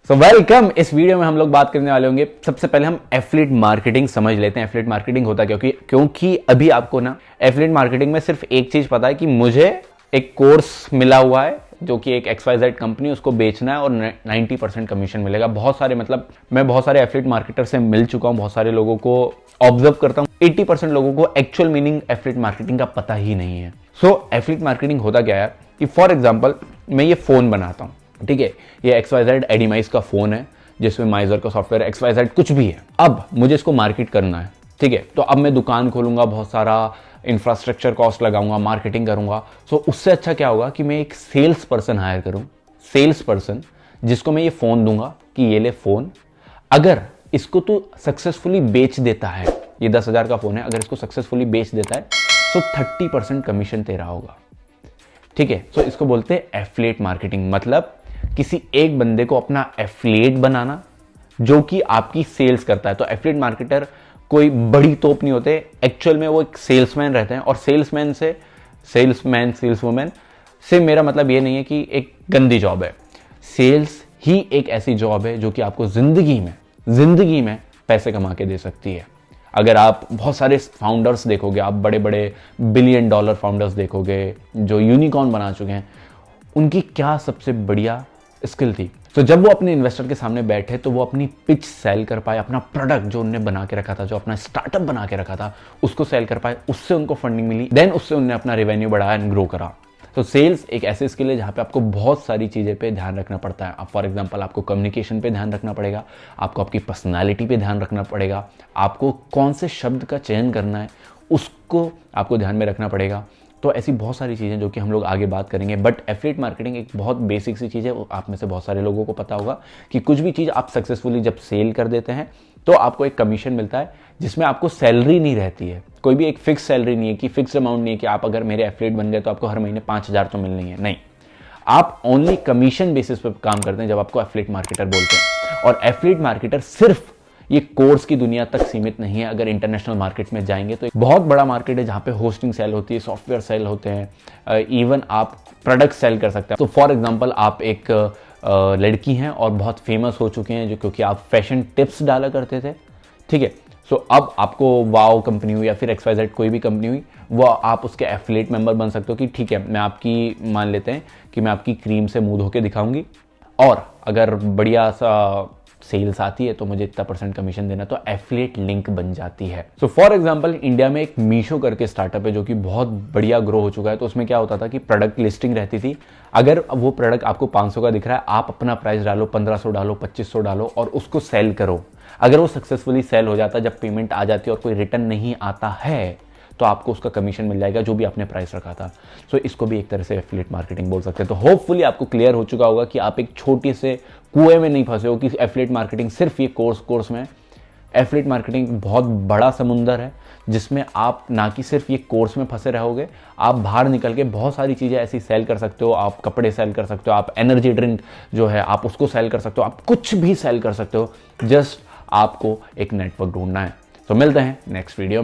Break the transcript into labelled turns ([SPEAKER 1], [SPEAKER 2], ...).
[SPEAKER 1] So welcome. इस video में हम लोग बात करने वाले होंगे, सबसे पहले हम एफिलिएट मार्केटिंग समझ लेते हैं। एफिलिएट मार्केटिंग होता क्योंकि अभी आपको ना एफिलिएट मार्केटिंग में सिर्फ एक चीज पता है कि मुझे एक कोर्स मिला हुआ है जो कि एक XYZ कंपनी, उसको बेचना है और 90% कमीशन मिलेगा। बहुत सारे मैं बहुत सारे एफिलिएट मार्केटर से मिल चुका हूं, बहुत सारे लोगों को ऑब्जर्व करता हूं। 80% लोगों को एक्चुअल मीनिंग एफिलिएट मार्केटिंग का पता ही नहीं है। सो एफिलिएट मार्केटिंग होता क्या है कि फॉर एग्जाम्पल मैं ये फोन बनाता हूं, ठीक है, ये XYZ एडिमाइज का फोन है जिसमें माइजर का सॉफ्टवेयर XYZ कुछ भी है। अब मुझे इसको मार्केट करना है, ठीक है, तो अब मैं दुकान खोलूंगा, बहुत सारा इंफ्रास्ट्रक्चर कॉस्ट लगाऊंगा, मार्केटिंग करूंगा। सो उससे अच्छा क्या होगा कि मैं एक सेल्स पर्सन हायर करूं, सेल्स पर्सन जिसको मैं ये फोन दूंगा कि ये ले फोन, अगर इसको तू सक्सेसफुली बेच देता है, ये 10,000 का फोन है, अगर इसको सक्सेसफुली बेच देता है तो 30% कमीशन तेरा होगा, ठीक है। तो इसको बोलते हैं एफिलिएट मार्केटिंग। मतलब किसी एक बंदे को अपना एफिलिएट बनाना जो कि आपकी सेल्स करता है। तो एफिलिएट मार्केटर कोई बड़ी तोप नहीं होते, एक्चुअल में वो एक सेल्समैन रहते हैं। और सेल्समैन सेल्सवुमेन से मेरा मतलब ये नहीं है कि एक गंदी जॉब है। सेल्स ही एक ऐसी जॉब है जो कि आपको जिंदगी में पैसे कमा के दे सकती है। अगर आप बहुत सारे फाउंडर्स देखोगे, आप बड़े बड़े $1 बिलियन फाउंडर्स देखोगे जो यूनिकॉर्न बना चुके हैं, उनकी क्या सबसे बढ़िया स्किल थी। तो जब वो अपने इन्वेस्टर के सामने बैठे तो वो अपनी पिच सेल कर पाए, अपना प्रोडक्ट जो उन्होंने बना के रखा था, जो अपना स्टार्टअप बना के रखा था, उसको सेल कर पाए, उससे उनको फंडिंग मिली, देन उससे उन्होंने अपना रेवेन्यू बढ़ाया एंड ग्रो करा। तो सेल्स एक ऐसी स्किल है जहां पे आपको बहुत सारी चीजें पे ध्यान रखना पड़ता है। फॉर एग्जांपल आपको कम्युनिकेशन पे ध्यान रखना पड़ेगा, आपको आपकी पर्सनालिटी पे ध्यान रखना पड़ेगा, आपको कौन से शब्द का चयन करना है उसको आपको ध्यान में रखना पड़ेगा। तो ऐसी बहुत सारी चीज़ें जो कि हम लोग आगे बात करेंगे। बट एफिलिएट मार्केटिंग एक बहुत बेसिक सी चीज़ है। आप में से बहुत सारे लोगों को पता होगा कि कुछ भी चीज़ आप सक्सेसफुली जब सेल कर देते हैं तो आपको एक कमीशन मिलता है जिसमें आपको सैलरी नहीं रहती है। कोई भी एक फिक्स सैलरी नहीं है कि फिक्स अमाउंट नहीं है कि आप अगर मेरे एफिलिएट बन गए तो आपको हर महीने 5,000 तो मिलनी है। नहीं, आप ओनली कमीशन बेसिस पे काम करते हैं जब आपको एफिलिएट मार्केटर बोलते हैं। और एफिलिएट मार्केटर सिर्फ ये कोर्स की दुनिया तक सीमित नहीं है। अगर इंटरनेशनल मार्केट में जाएंगे तो एक बहुत बड़ा मार्केट है जहाँ पे होस्टिंग सेल होती है, सॉफ्टवेयर सेल होते हैं, इवन आप प्रोडक्ट सेल कर सकते हैं। तो फॉर एग्जांपल आप एक लड़की हैं और बहुत फेमस हो चुके हैं जो क्योंकि आप फैशन टिप्स डाला करते थे, ठीक है। सो अब आपको वाओ कंपनी हुई या फिर XYZ कोई भी कंपनी हुई, वो आप उसके एफिलिएट मेंबर बन सकते हो कि ठीक है, मैं आपकी मान लेते हैं कि मैं आपकी क्रीम से मुंह धो के दिखाऊंगी और अगर बढ़िया सा सेल्स आती है तो मुझे इतना % कमीशन देना, तो एफिलिएट लिंक बन जाती है। सो फॉर एग्जांपल इंडिया में एक मीशो करके स्टार्टअप है जो कि बहुत बढ़िया ग्रो हो चुका है। तो उसमें क्या होता था कि प्रोडक्ट लिस्टिंग रहती थी। अगर वो प्रोडक्ट आपको 500 का दिख रहा है, आप अपना प्राइस डालो, 1500 डालो, 2500 डालो और उसको सेल करो। अगर वो सक्सेसफुली सेल हो जाता है, जब पेमेंट आ जाती है और कोई रिटर्न नहीं आता है तो आपको उसका कमीशन मिल जाएगा जो भी आपने प्राइस रखा था। सो इसको भी एक तरह से एफिलिएट मार्केटिंग बोल सकते हैं। तो होपफुली आपको क्लियर हो चुका होगा कि आप एक छोटे से कुएं में नहीं फंसे हो कि एफिलिएट मार्केटिंग सिर्फ ये कोर्स में। एफिलिएट मार्केटिंग बहुत बड़ा समुंदर है जिसमें आप ना कि सिर्फ ये कोर्स में फंसे रहोगे, आप बाहर निकल के बहुत सारी चीज़ें ऐसी सेल कर सकते हो। आप कपड़े सेल कर सकते हो, आप एनर्जी ड्रिंक जो है आप उसको सेल कर सकते हो, आप कुछ भी सेल कर सकते हो। जस्ट आपको एक नेटवर्क ढूंढना है। तो मिलते हैं नेक्स्ट वीडियो में।